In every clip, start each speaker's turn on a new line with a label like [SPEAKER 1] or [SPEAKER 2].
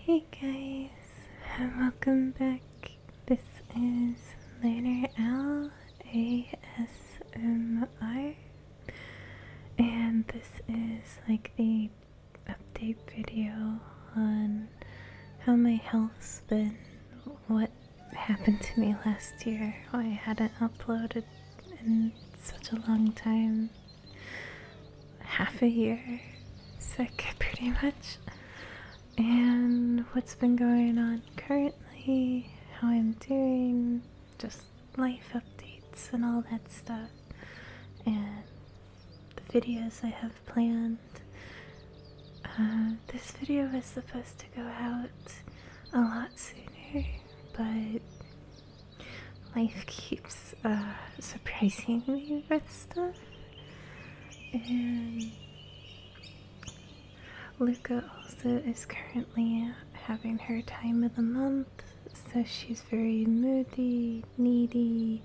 [SPEAKER 1] Hey guys, and welcome back. This is LunarOwl ASMR, and this is like the update video on how my health's been, what happened to me last year, why I hadn't uploaded in such a long time, half a year sick pretty much. And what's been going on currently, how I'm doing, just life updates and all that stuff, and the videos I have planned. This video was supposed to go out a lot sooner, but life keeps surprising me with stuff, and Luca also is currently having her time of the month, so she's very moody, needy,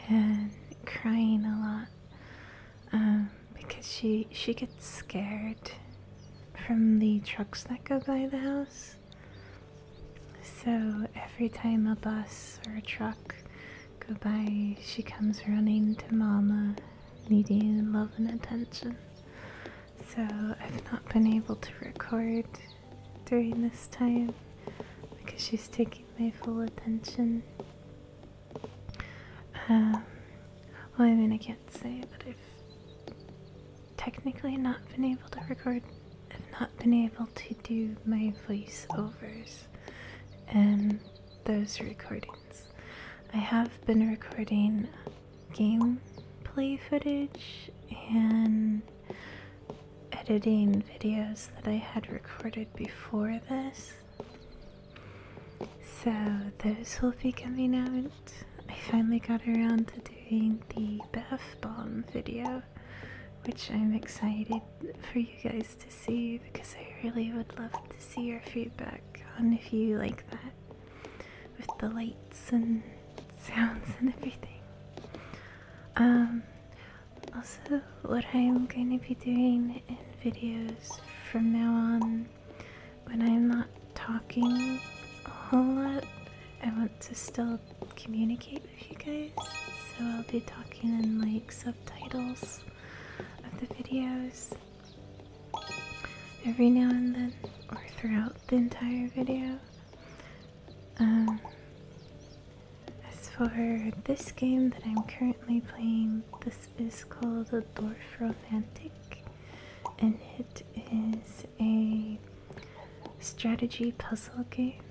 [SPEAKER 1] and crying a lot because she gets scared from the trucks that go by the house. So every time a bus or a truck go by, she comes running to Mama, needing love and attention. So I've not been able to record during this time because she's taking my full attention. Well, I mean, I can't say that I've technically not been able to record. I've not been able to do my voiceovers and those recordings. I have been recording gameplay footage and editing videos that I had recorded before this, so those will be coming out. I finally got around to doing the bath bomb video, which I'm excited for you guys to see because I really would love to see your feedback on if you like that, with the lights and sounds and everything. Also, what I'm going to be doing in videos from now on, when I'm not talking a whole lot, I want to still communicate with you guys, so I'll be talking in like subtitles of the videos every now and then, or throughout the entire video. As for this game that I'm currently playing, this is called Dorfromantik, and it is a strategy puzzle game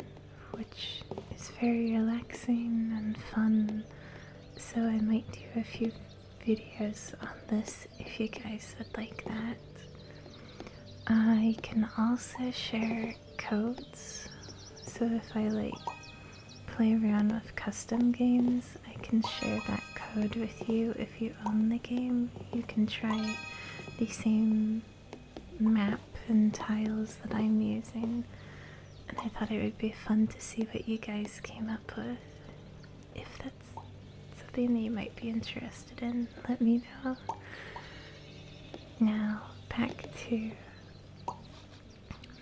[SPEAKER 1] which is very relaxing and fun, so I might do a few videos on this if you guys would like that. I can also share codes, so if I like play around with custom games, I can share that code with you. If you own the game, you can try the same map and tiles that I'm using, and I thought it would be fun to see what you guys came up with. If that's something that you might be interested in, let me know. Now, back to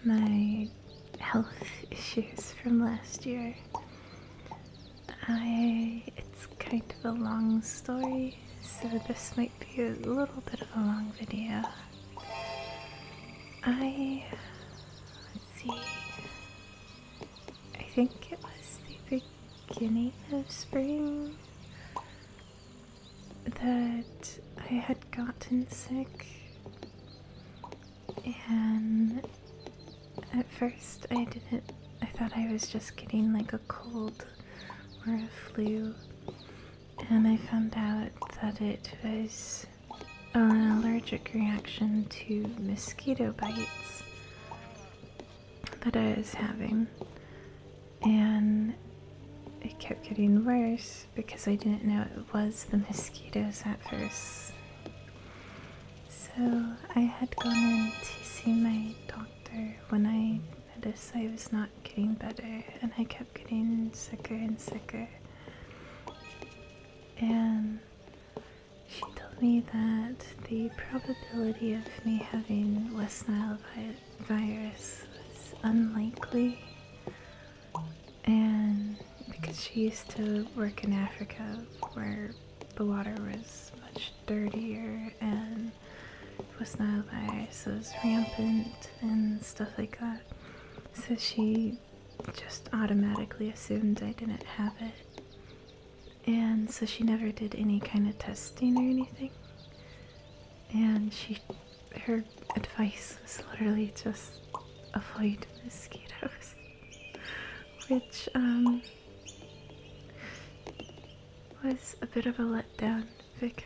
[SPEAKER 1] my health issues from last year. It's kind of a long story, so this might be a little bit of a long video. Let's see, I think it was the beginning of spring that I had gotten sick, and at first I thought I was just getting like a cold or a flu, and I found out that it was an allergic reaction to mosquito bites that I was having, and it kept getting worse because I didn't know it was the mosquitoes at first. So I had gone in to see my doctor when I noticed I was not getting better, and I kept getting sicker and sicker. And she told me that the probability of me having West Nile virus was unlikely. And because she used to work in Africa where the water was much dirtier and was Nile-virus was rampant and stuff like that. So she just automatically assumed I didn't have it. And so she never did any kind of testing or anything. And her advice was literally just avoid mosquitoes. Which, was a bit of a letdown because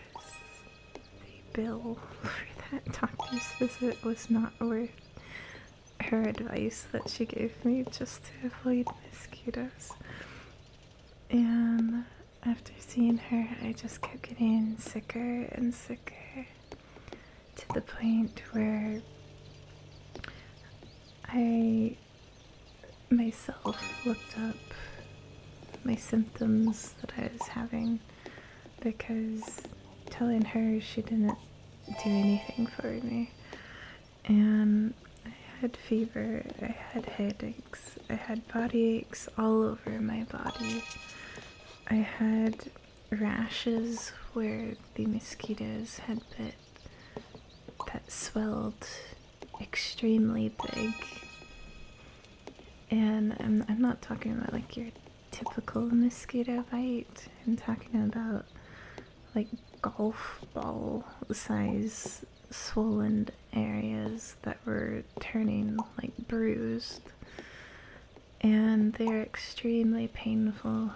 [SPEAKER 1] the bill for that doctor's visit was not worth her advice that she gave me just to avoid mosquitoes. And after seeing her, I just kept getting sicker and sicker to the point where I myself looked up my symptoms that I was having because telling her she didn't do anything for me. And I had fever, I had headaches, I had body aches all over my body. I had rashes where the mosquitoes had bit that swelled extremely big. And I'm not talking about like your typical mosquito bite. I'm talking about like golf ball size swollen areas that were turning like bruised. And they're extremely painful.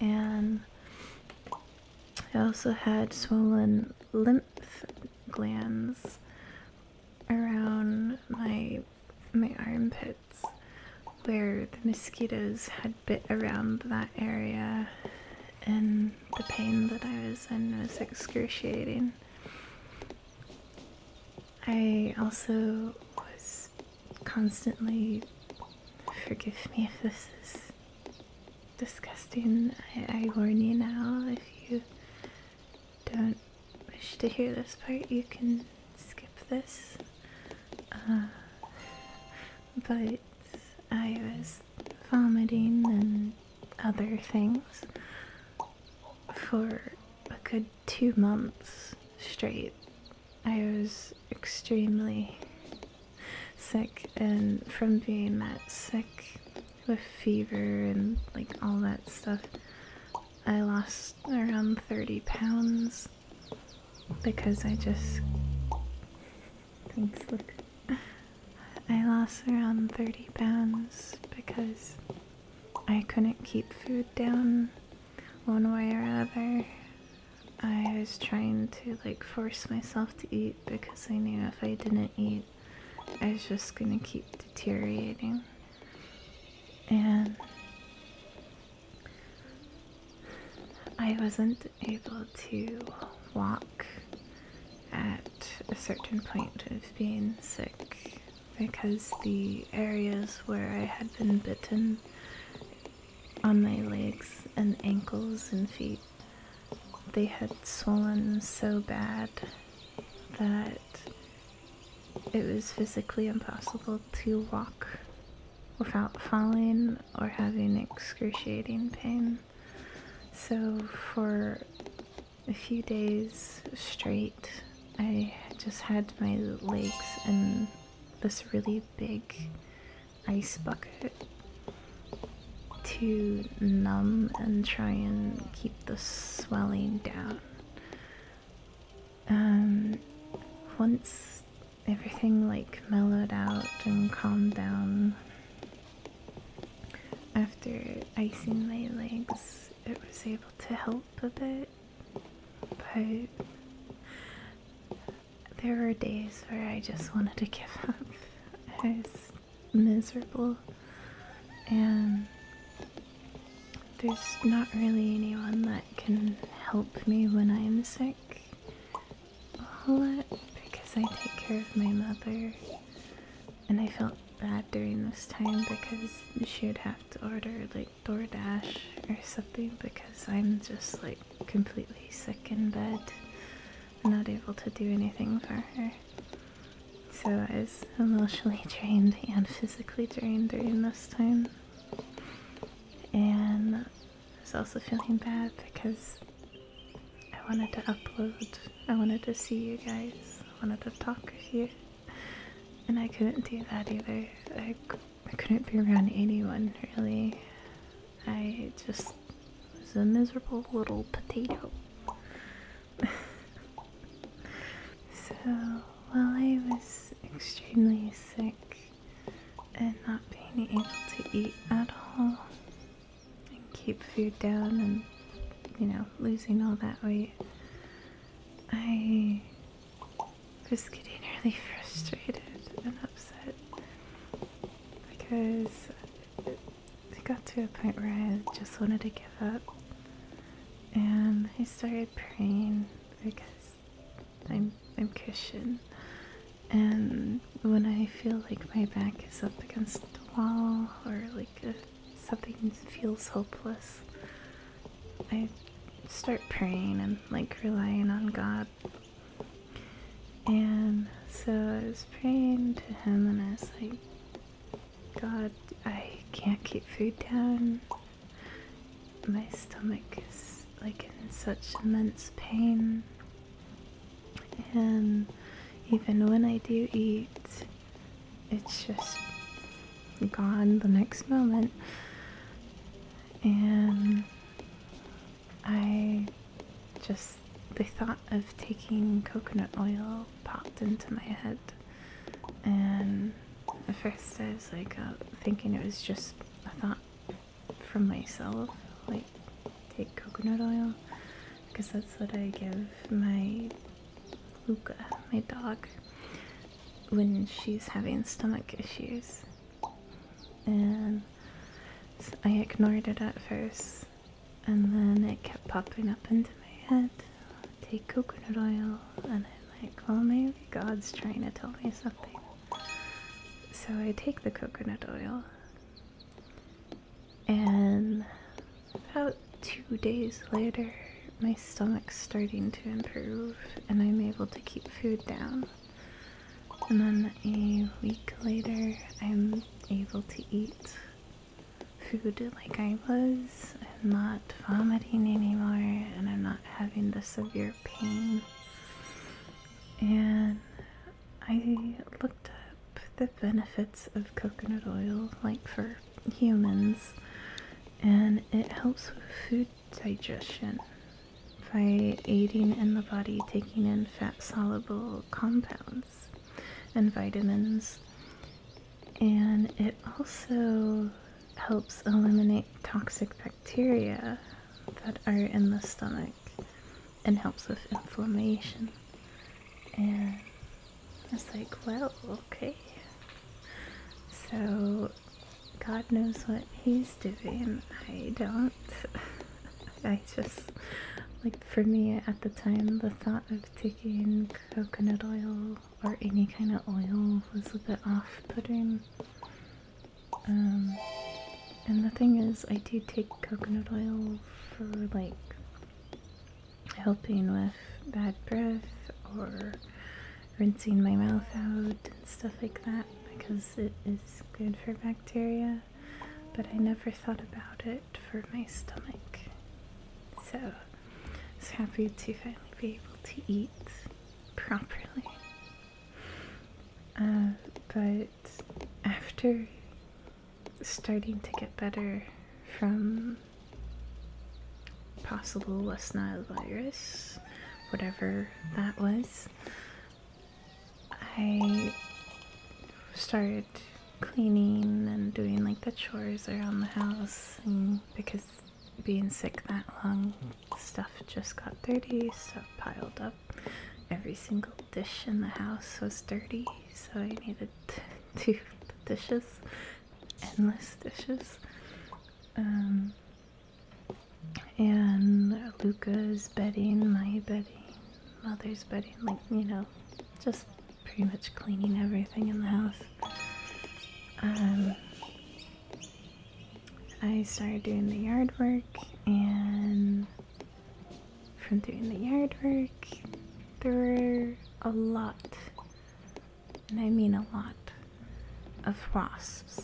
[SPEAKER 1] And I also had swollen lymph glands around my armpits, where the mosquitoes had bit around that area, and the pain that I was in was excruciating. I also was constantly, forgive me if this is disgusting, I warn you now, if you don't wish to hear this part, you can skip this. But I was vomiting and other things for a good 2 months straight. I was extremely sick, and from being that sick with fever and like all that stuff, I lost around 30 pounds because I just, thanks, look. I lost around 30 pounds because I couldn't keep food down one way or other. I was trying to like force myself to eat because I knew if I didn't eat, I was just gonna keep deteriorating. And I wasn't able to walk at a certain point of being sick because the areas where I had been bitten on my legs and ankles and feet, they had swollen so bad that it was physically impossible to walk without falling or having excruciating pain. So for a few days straight, I just had my legs in this really big ice bucket to numb and try and keep the swelling down. Once everything like mellowed out and calmed down after icing my legs, it was able to help a bit, but there were days where I just wanted to give up. I was miserable, and there's not really anyone that can help me when I'm sick a whole lot because I take care of my mother, and I felt bad during this time because she would have to order like DoorDash or something because I'm just like completely sick in bed and not able to do anything for her. So I was emotionally drained and physically drained during this time. And I was also feeling bad because I wanted to upload. I wanted to see you guys. I wanted to talk with you. And I couldn't do that either. I couldn't be around anyone, really. I just was a miserable little potato. So, while I was extremely sick and not being able to eat at all and keep food down and, you know, losing all that weight, I was getting really frustrated and upset because it got to a point where I just wanted to give up, and I started praying because I'm Christian, and when I feel like my back is up against the wall or like something feels hopeless, I start praying and like relying on God. And so I was praying to him and I was like, God, I can't keep food down. My stomach is like in such immense pain. And even when I do eat, it's just gone the next moment. And the thought of taking coconut oil popped into my head. And at first I was like thinking it was just a thought from myself, like take coconut oil, because that's what I give my Luca, my dog, when she's having stomach issues. And so I ignored it at first, and then it kept popping up into my head. Take coconut oil, and I'm like, well, maybe God's trying to tell me something. So I take the coconut oil, and about 2 days later, my stomach's starting to improve, and I'm able to keep food down. And then a week later, I'm able to eat food like I was. I'm not vomiting anymore, and I'm not having the severe pain. And I looked up the benefits of coconut oil, like for humans, and it helps with food digestion by aiding in the body taking in fat-soluble compounds and vitamins. And it also helps eliminate toxic bacteria that are in the stomach and helps with inflammation. And I was like, well, okay. So God knows what he's doing. I don't. I just, like, for me at the time, the thought of taking coconut oil or any kind of oil was a bit off-putting. And the thing is, I do take coconut oil for, like, helping with bad breath or rinsing my mouth out and stuff like that, because it is good for bacteria, but I never thought about it for my stomach. So I was happy to finally be able to eat properly. But after starting to get better from possible West Nile virus, whatever that was, I started cleaning and doing like the chores around the house, and because being sick that long, stuff just got dirty, stuff piled up. Every single dish in the house was dirty, so I needed to do the dishes, endless dishes. And Luca's bedding, my bedding, mother's bedding, like, you know, just pretty much cleaning everything in the house. I started doing the yard work, and from doing the yard work, there were a lot and I mean a lot, of wasps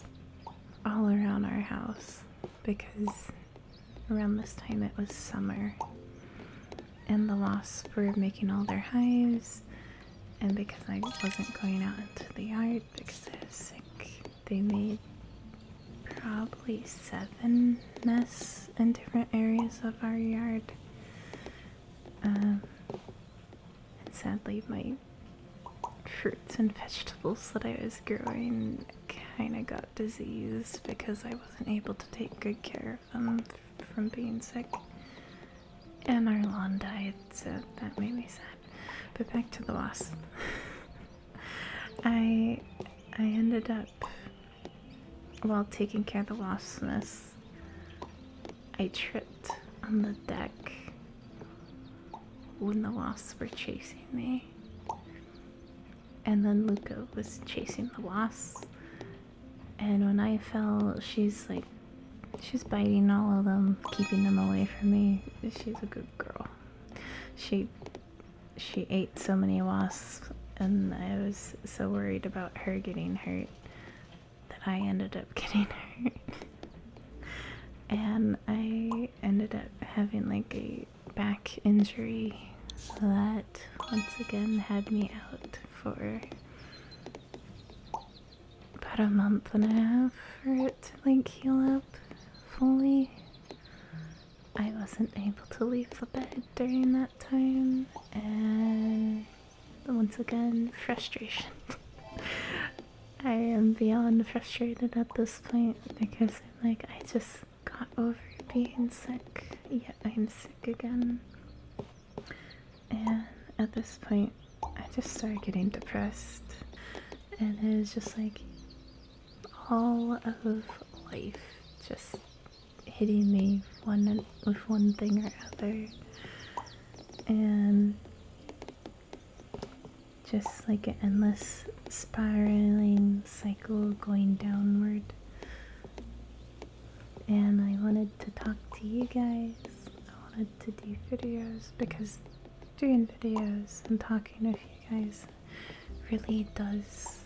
[SPEAKER 1] all around our house because around this time it was summer and the wasps were making all their hives, and because I wasn't going out into the yard because I was sick, they made probably 7 nests in different areas of our yard. And sadly my fruits and vegetables that I was growing kind of got diseased because I wasn't able to take good care of them from being sick. And our lawn died, so that made me sad. But back to the wasp. I ended up, while taking care of the wasp's nest, I tripped on the deck when the wasps were chasing me. And then Luca was chasing the wasps. And when I fell, she's biting all of them, keeping them away from me. She's a good girl. She ate so many wasps, and I was so worried about her getting hurt that I ended up getting hurt. And I ended up having like a back injury that once again had me out for about a month and a half for it to like heal up fully. I wasn't able to leave the bed during that time, and once again, frustration. I am beyond frustrated at this point because I'm like, I just got over being sick, yet I'm sick again. And at this point, I just started getting depressed, and it was just like all of life just hitting me with one thing or other, and just like an endless spiraling cycle going downward. And I wanted to talk to you guys. I wanted to do videos because doing videos and talking with you guys really does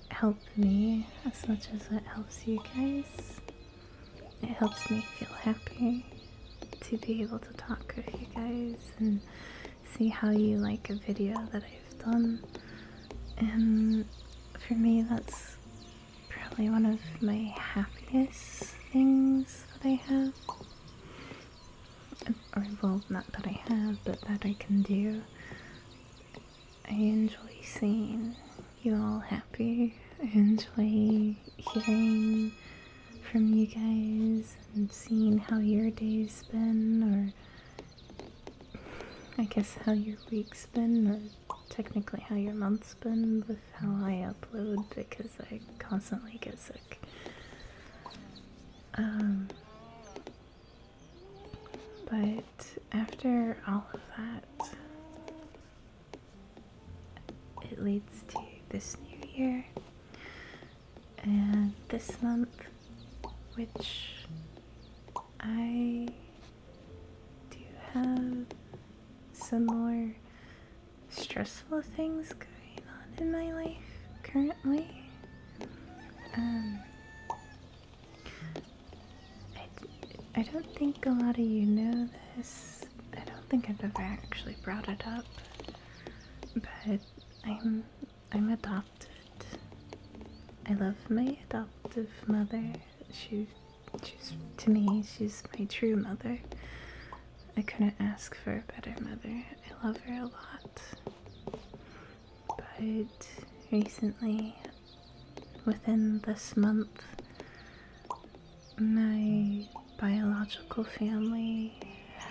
[SPEAKER 1] help me as much as it helps you guys. It helps me feel happy to be able to talk with you guys and see how you like a video that I've done. And for me, that's probably one of my happiest things that I have. Or, well, not that I have, but that I can do. I enjoy seeing you all happy. I enjoy hearing from you guys and seeing how your day's been, or I guess how your week's been, or technically how your month's been with how I upload because I constantly get sick. But after all of that, it leads to this new year, and this month, which I do have some more stressful things going on in my life currently. I don't think a lot of you know this. I don't think I've ever actually brought it up, but I'm adopted. I love my adoptive mother. She's to me, she's my true mother. I couldn't ask for a better mother. I love her a lot. But recently, within this month, my biological family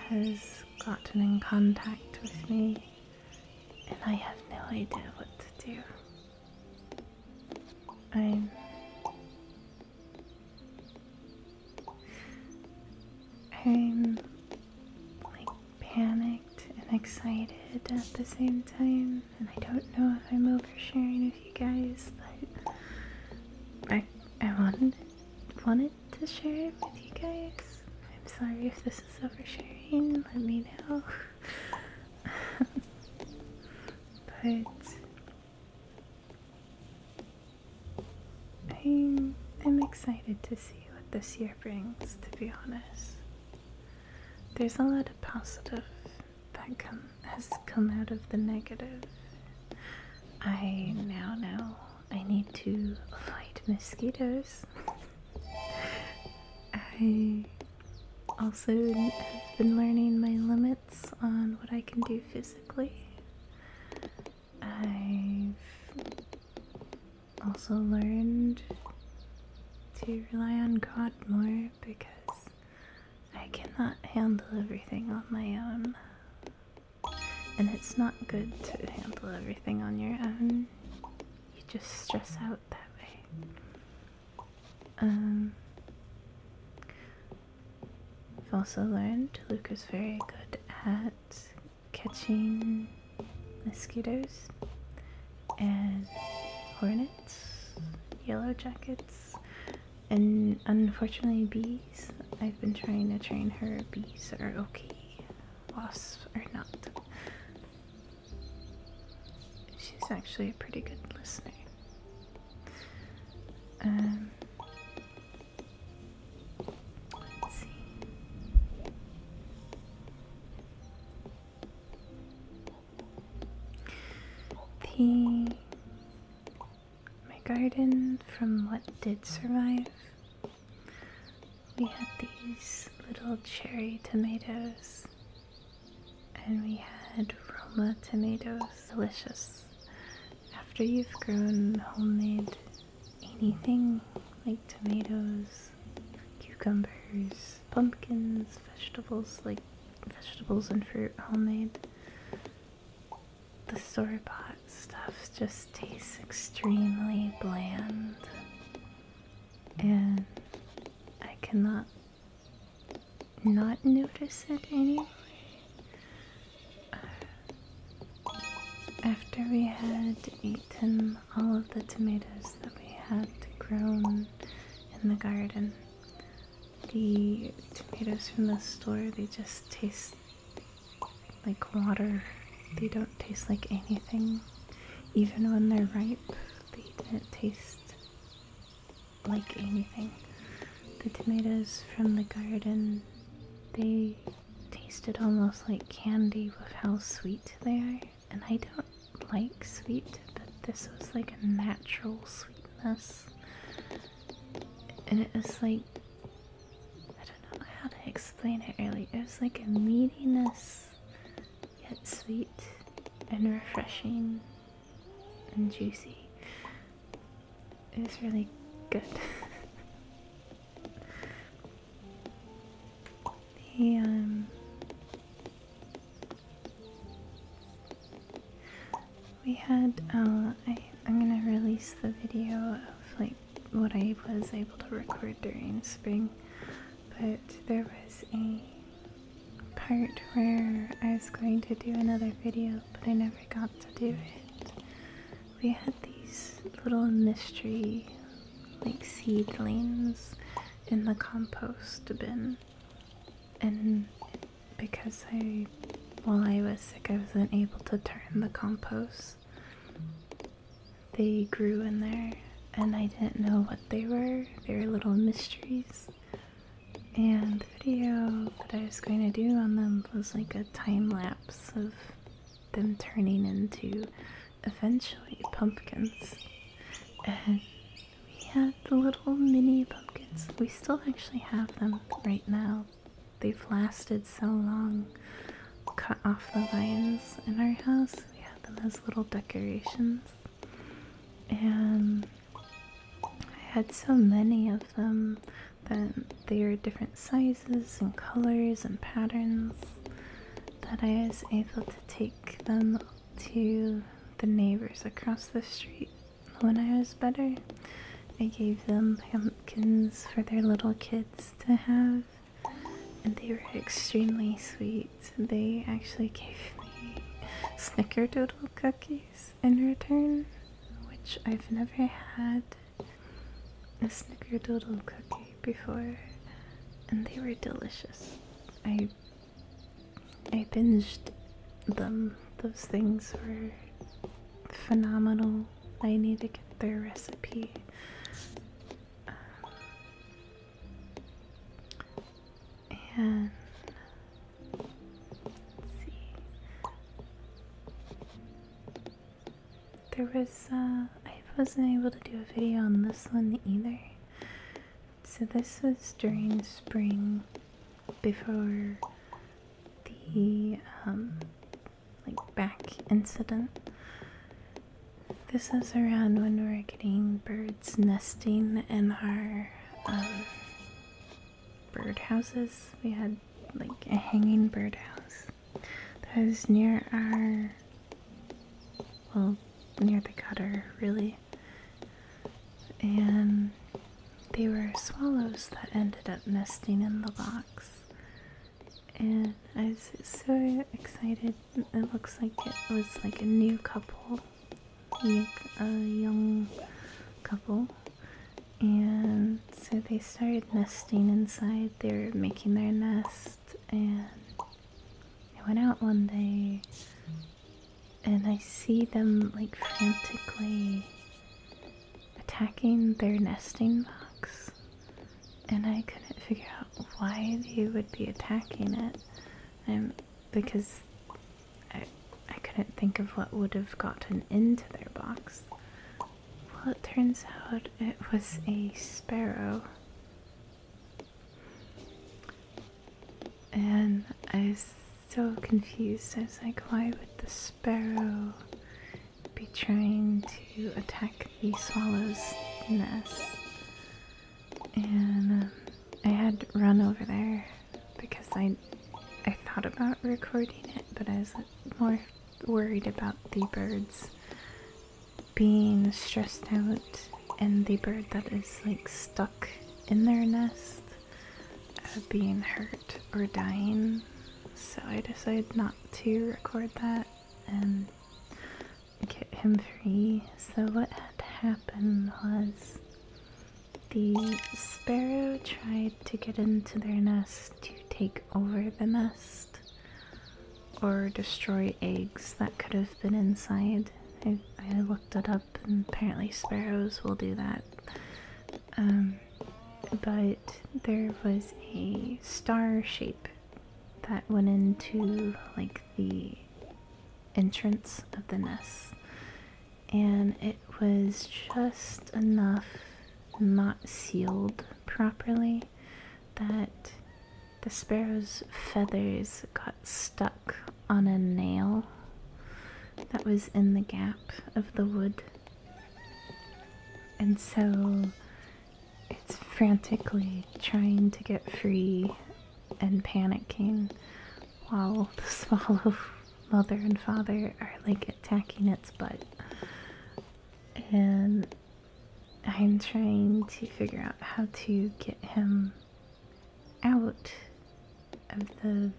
[SPEAKER 1] has gotten in contact with me, and I have no idea what to do. I'm like panicked and excited at the same time, and I don't know if I'm oversharing with you guys, but I wanted to share it with you guys. I'm sorry if this is oversharing, let me know. But I'm excited to see what this year brings, to be honest. There's a lot of positive that has come out of the negative. I now know I need to avoid mosquitoes. I also have been learning my limits on what I can do physically. I've also learned to rely on God more because I cannot handle everything on my own. And it's not good to handle everything on your own. You just stress out that way. I've also learned Luke is very good at catching mosquitoes and hornets, yellow jackets, and unfortunately bees. I've been trying to train her. Bees are okay, wasps are not. She's actually a pretty good listener. Let's see. My garden, from what did survive, we had these little cherry tomatoes, and we had Roma tomatoes. Delicious. After you've grown homemade anything like tomatoes, cucumbers, pumpkins, vegetables and fruit homemade, the store-bought stuff just tastes extremely bland, and I cannot not notice it anymore. After we had eaten all of the tomatoes that we had grown in the garden, the tomatoes from the store, they just taste like water. They don't taste like anything. Even when they're ripe, they didn't taste like anything. The tomatoes from the garden, they tasted almost like candy with how sweet they are. And I don't like sweet, but this was like a natural sweetness. And it was like, I don't know how to explain it really. It was like a meatiness, yet sweet and refreshing and juicy. It was really good. We had, I'm gonna release the video of like what I was able to record during spring, but there was a part where I was going to do another video, but I never got to do it. We had these little mystery like seedlings in the compost bin, and because while I was sick, I wasn't able to turn the compost. They grew in there, and I didn't know what they were. They were little mysteries. And the video that I was going to do on them was like a time lapse of them turning into eventually pumpkins. And we had the little mini pumpkins. We still actually have them right now. They've lasted so long. Cut off the vines in our house. We had them as little decorations. And I had so many of them that they were different sizes and colors and patterns that I was able to take them to the neighbors across the street. When I was better, I gave them pumpkins for their little kids to have, and they were extremely sweet. They actually gave me snickerdoodle cookies in return, which I've never had a snickerdoodle cookie before, and they were delicious. I binged them. Those things were phenomenal. I need to get their recipe. And let's see. I wasn't able to do a video on this one either. So this was during spring before the like back incident. This is around when we were getting birds nesting in our bird houses. We had like a hanging birdhouse that was near our, well, near the gutter really, and they were swallows that ended up nesting in the box. And I was so excited. It looks like it was like a new couple, a young couple, and so they started nesting inside. They were making their nest, and I went out one day and I see them like frantically attacking their nesting box, and I couldn't figure out why they would be attacking it, because I couldn't think of what would have gotten into their box. Well, it turns out it was a sparrow, and I was so confused. I was like, why would the sparrow be trying to attack the swallow's nest? And I had run over there because I thought about recording it, but I was more worried about the birds being stressed out and the bird that is like stuck in their nest being hurt or dying. So I decided not to record that and get him free. So what had happened was the sparrow tried to get into their nest to take over the nest or destroy eggs that could have been inside. I looked it up, and apparently sparrows will do that. But there was a star shape that went into like the entrance of the nest, and it was just enough not sealed properly that the sparrow's feathers got stuck on a nail that was in the gap of the wood. And so it's frantically trying to get free and panicking while the swallow mother and father are like attacking its butt. And I'm trying to figure out how to get him out of the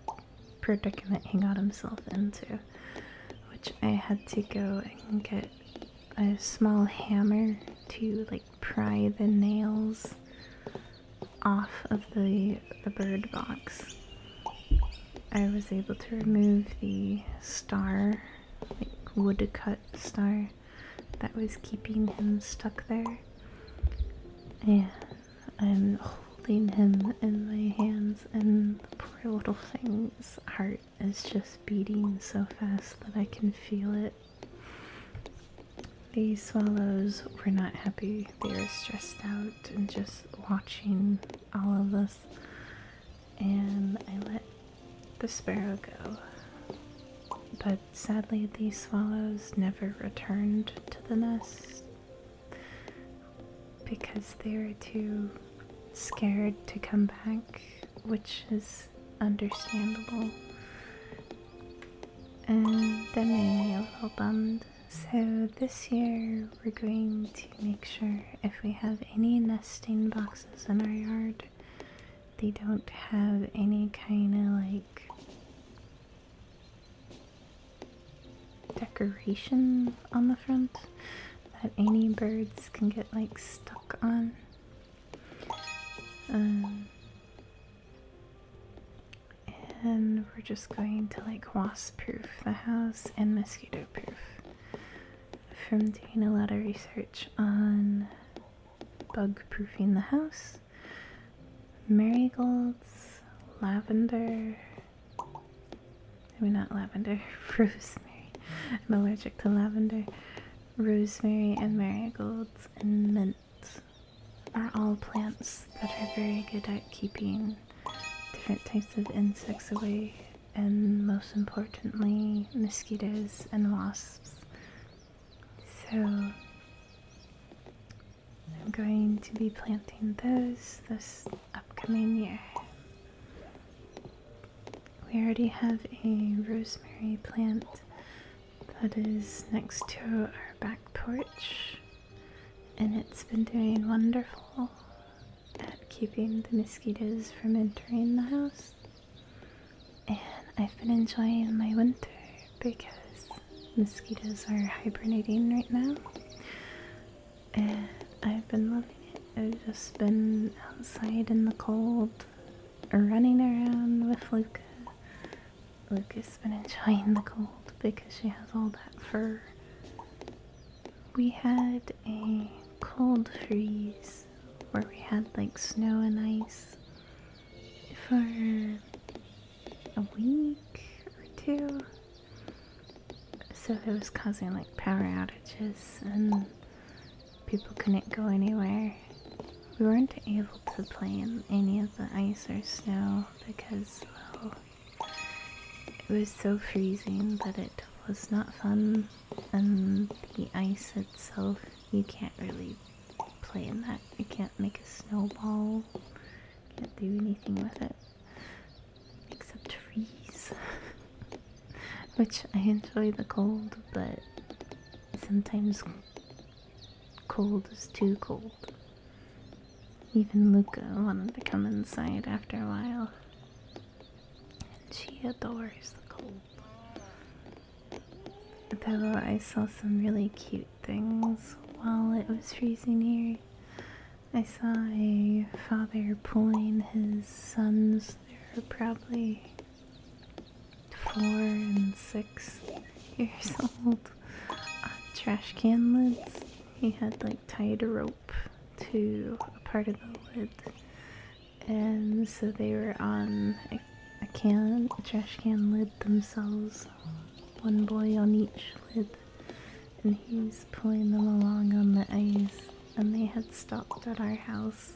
[SPEAKER 1] predicament he got himself into, which I had to go and get a small hammer to like pry the nails off of the bird box. I was able to remove the star, like wood cut star, that was keeping him stuck there. And I'm holding him in my hands, and the poor little thing's heart is just beating so fast that I can feel it. The swallows were not happy. They were stressed out and just watching all of this. And I let the sparrow go. But sadly, the swallows never returned to the nest because they were too scared to come back, which is understandable. And that made me a little bummed. So this year we're going to make sure if we have any nesting boxes in our yard, they don't have any kind of like decoration on the front that any birds can get like stuck on. And we're just going to like wasp proof the house and mosquito proof. From doing a lot of research on bug proofing the house, marigolds, lavender. I mean, not lavender, rosemary. I'm allergic to lavender. Rosemary and marigolds and mint are all plants that are very good at keeping different types of insects away, and most importantly, mosquitoes and wasps. So I'm going to be planting those this upcoming year. We already have a rosemary plant that is next to our back porch, and it's been doing wonderful at keeping the mosquitoes from entering the house. And I've been enjoying my winter because mosquitoes are hibernating right now, and I've been loving it. I've just been outside in the cold, running around with Luca. Luca's been enjoying the cold because she has all that fur. We had a cold freeze where we had like snow and ice for a week or two. So it was causing like power outages and people couldn't go anywhere. We weren't able to play in any of the ice or snow because, well, it was so freezing that it was not fun, and the ice itself, you can't really play in that. You can't make a snowball, can't do anything with it except freeze. Which I enjoy the cold, but sometimes cold is too cold. Even Luca wanted to come inside after a while, and she adores the cold. Though I saw some really cute things while it was freezing here. I saw a father pulling his sons. They were probably 4 and 6 years old on trash can lids. He had like tied a rope to a part of the lid, and so they were on a trash can lid themselves, one boy on each lid, and he was pulling them along on the ice. And they had stopped at our house,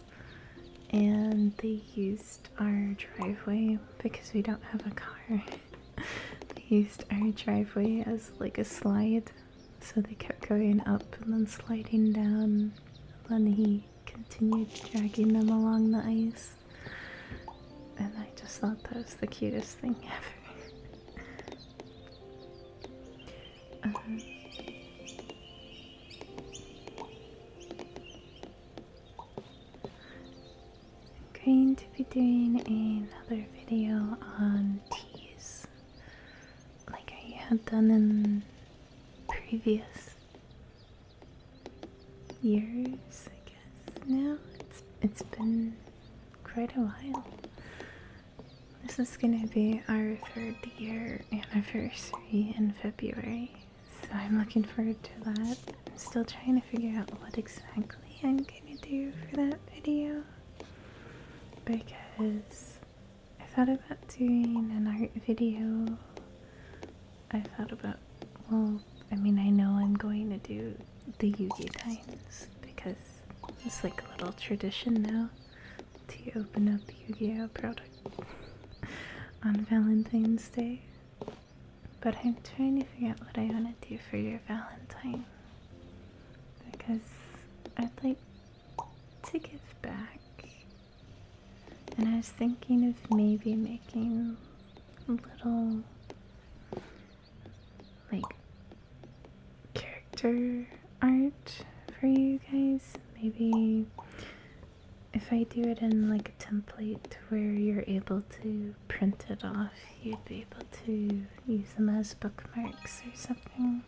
[SPEAKER 1] and they used our driveway because we don't have a car. They used our driveway as like a slide, so they kept going up and then sliding down. Then he continued dragging them along the ice, and I just thought that was the cutest thing ever. I'm going to be doing another video on teas, like I had done in previous years, I guess. Now it's been quite a while. This is gonna be our 3rd year anniversary in February, so I'm looking forward to that. I'm still trying to figure out what exactly I'm gonna do for that video, because I thought about doing an art video. I thought about, well, I mean, I know I'm going to do the Yu-Gi times because it's like a little tradition now to open up Yu-Gi-Oh product on Valentine's Day. But I'm trying to figure out what I want to do for your Valentine, because I'd like to give back. And I was thinking of maybe making a little, like, character art for you guys. Maybe if I do it in like a template where you're able to print it off, you'd be able to use them as bookmarks or something.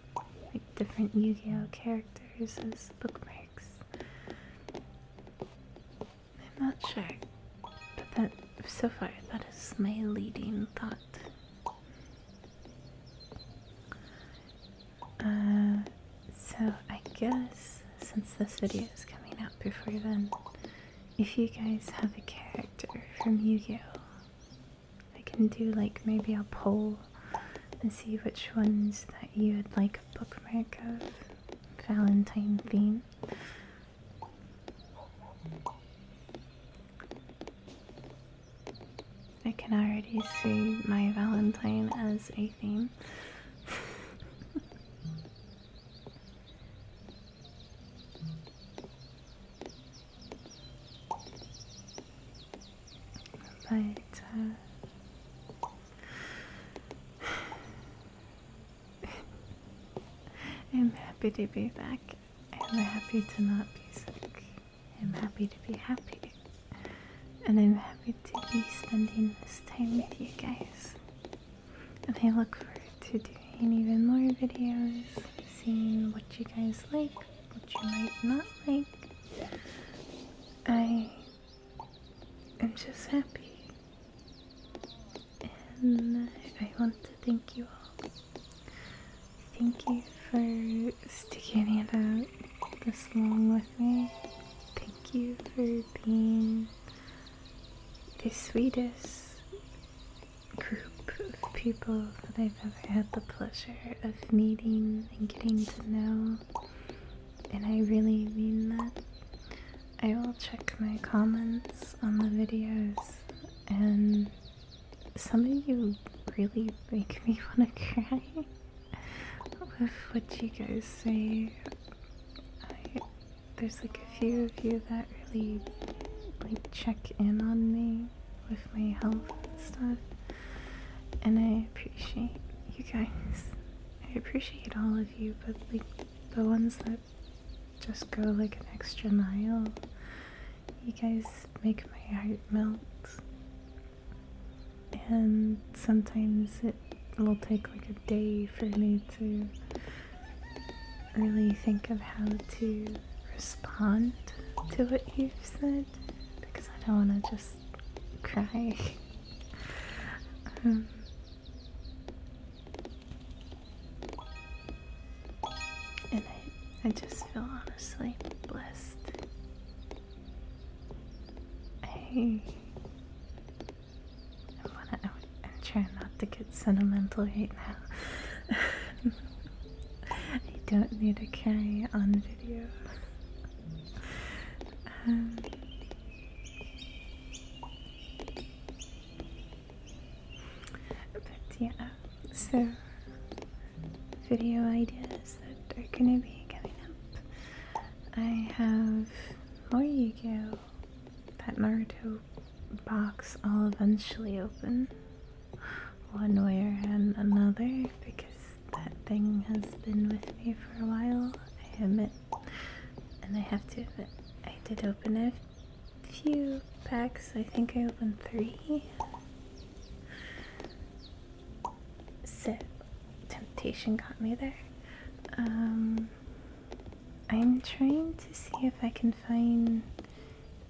[SPEAKER 1] Like different Yu-Gi-Oh characters as bookmarks. I'm not sure. But so far, that is my leading thought. So I guess, since this video is coming out before then, if you guys have a character from Yu-Gi-Oh can do like maybe a poll and see which ones that you would like a bookmark of Valentine theme. I can already see my Valentine as a theme. But I'm happy to be back. I'm happy to not be sick. I'm happy to be happy. And I'm happy to be spending this time with you guys. And I look forward to doing even more videos, seeing what you guys like, what you might not like. I am just happy. And I want to thank you all. Thank you for sticking it out this long with me. Thank you for being the sweetest group of people that I've ever had the pleasure of meeting and getting to know. And I really mean that. I will check my comments on the videos, and some of you really make me want to cry with what you guys say. There's like a few of you that really like check in on me with my health and stuff, and I appreciate you guys. I appreciate all of you, but like the ones that just go like an extra mile, you guys make my heart melt. And sometimes it will take like a day for me to really think of how to respond to what you've said, because I don't want to just cry. And I just feel honestly blessed. I'm trying not to get sentimental right now. I don't need to cry on video. But yeah, so video ideas that are gonna be coming up. I have more Yu-Gi-Oh! That Naruto box I'll eventually open, one way or another, because that thing has been with me for a while, I admit. And I have to admit, I did open a few packs. I think I opened 3. So, temptation got me there. I'm trying to see if I can find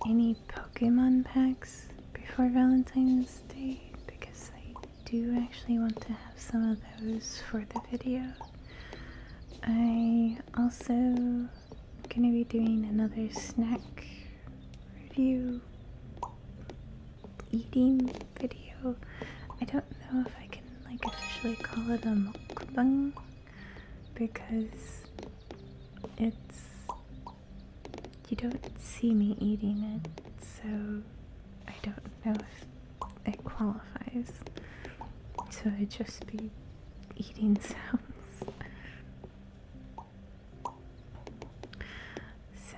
[SPEAKER 1] any Pokemon packs before Valentine's Day, because I do actually want to have some of those for the video. I also am gonna be doing another snack review eating video. I don't know if I can like officially call it a mukbang, because you don't see me eating it, so I don't know if it qualifies. So it'd just be eating sounds. So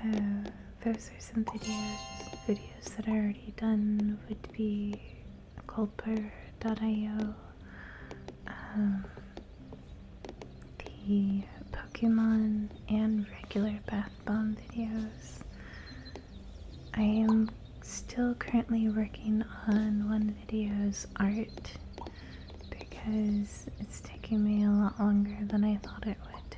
[SPEAKER 1] those are some videos that are already done. Would be Culper.io, the Pokemon and regular bath bomb videos. I am still currently working on one video's art, because it's taking me a lot longer than I thought it would.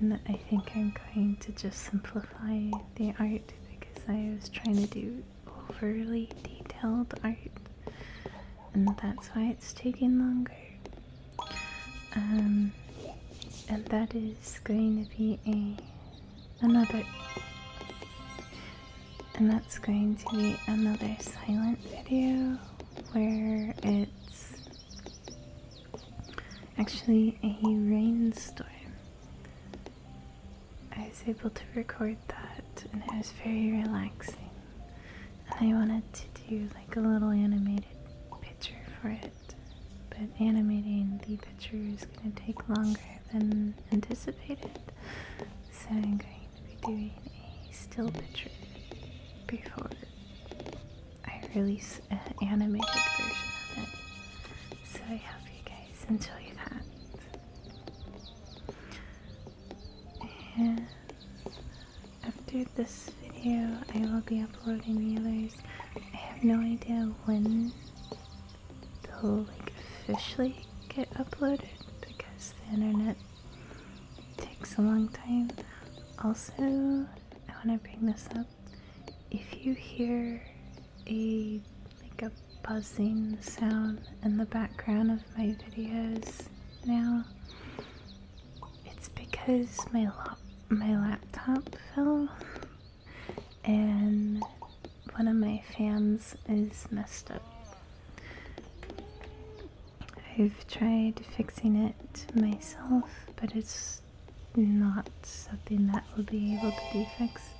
[SPEAKER 1] And I think I'm going to just simplify the art, because I was trying to do overly detailed art, and that's why it's taking longer. And that is going to be another And that's going to be another silent video where it's actually a rainstorm. I was able to record that and it was very relaxing. And I wanted to do like a little animated picture for it. But animating the picture is going to take longer than anticipated. So I'm going to be doing a still picture before I release an animated version of it. So I hope you guys enjoy that. And after this video, I will be uploading the others. I have no idea when they'll like officially get uploaded because the internet takes a long time. Also, I want to bring this up. If you hear a buzzing sound in the background of my videos now, it's because my laptop fell and one of my fans is messed up. I've tried fixing it myself, but it's not something that will be able to be fixed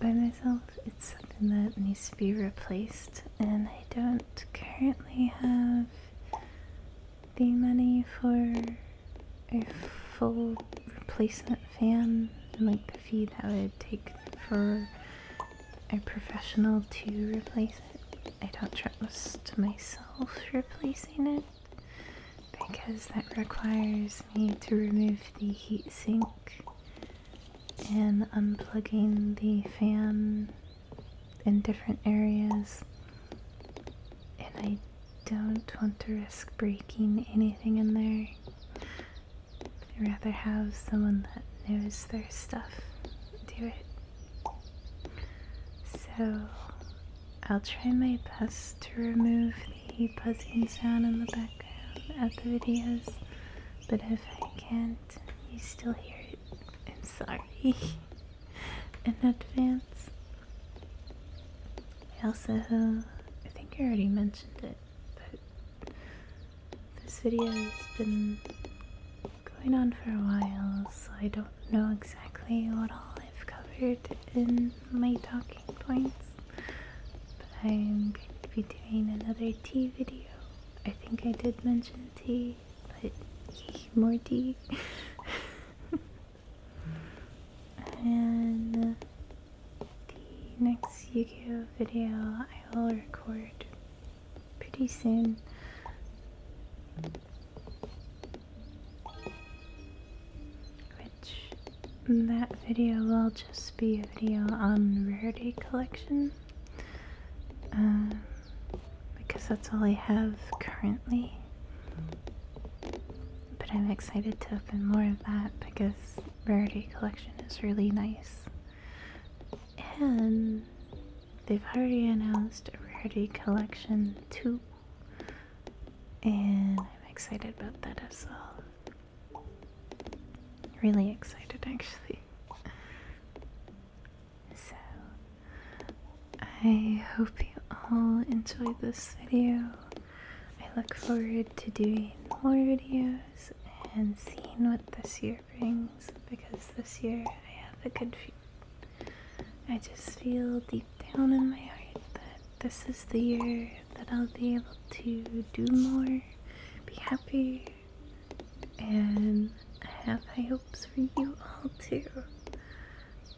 [SPEAKER 1] by myself. It's something that needs to be replaced, and I don't currently have the money for a full replacement fan and like the fee that would take for a professional to replace it. I don't trust myself replacing it because that requires me to remove the heatsink and unplugging the fan in different areas, and I don't want to risk breaking anything in there. I'd rather have someone that knows their stuff do it. So I'll try my best to remove the buzzing sound in the background of the videos, but if I can't, you still hear it. I'm sorry in advance. I also, I think I already mentioned it, but this video has been going on for a while, so I don't know exactly what all I've covered in my talking points. But I'm going to be doing another tea video. I think I did mention tea, but yay, more tea. And the next Yu-Gi-Oh video I will record pretty soon. That video will just be a video on rarity collection, because that's all I have currently, but I'm excited to open more of that because rarity collection is really nice, and they've already announced a rarity collection 2, and I'm excited about that as well. Really excited actually. So I hope you all enjoyed this video. I look forward to doing more videos and seeing what this year brings, because this year I have a good feeling. I just feel deep down in my heart that this is the year that I'll be able to do more, be happy, and I have high hopes for you all too.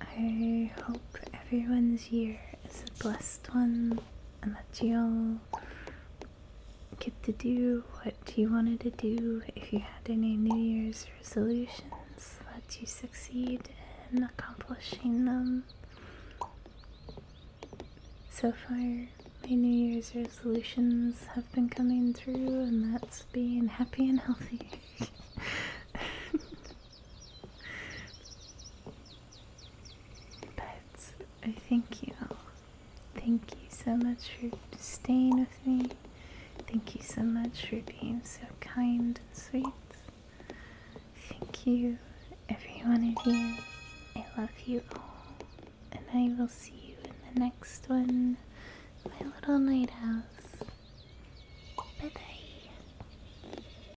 [SPEAKER 1] I hope everyone's year is a blessed one and that you all get to do what you wanted to do. If you had any New Year's resolutions, that you succeed in accomplishing them. So far, my New Year's resolutions have been coming through, and that's being happy and healthy. I thank you all. Thank you so much for staying with me. Thank you so much for being so kind and sweet. Thank you, every one of you. I love you all. And I will see you in the next one, my little night owls.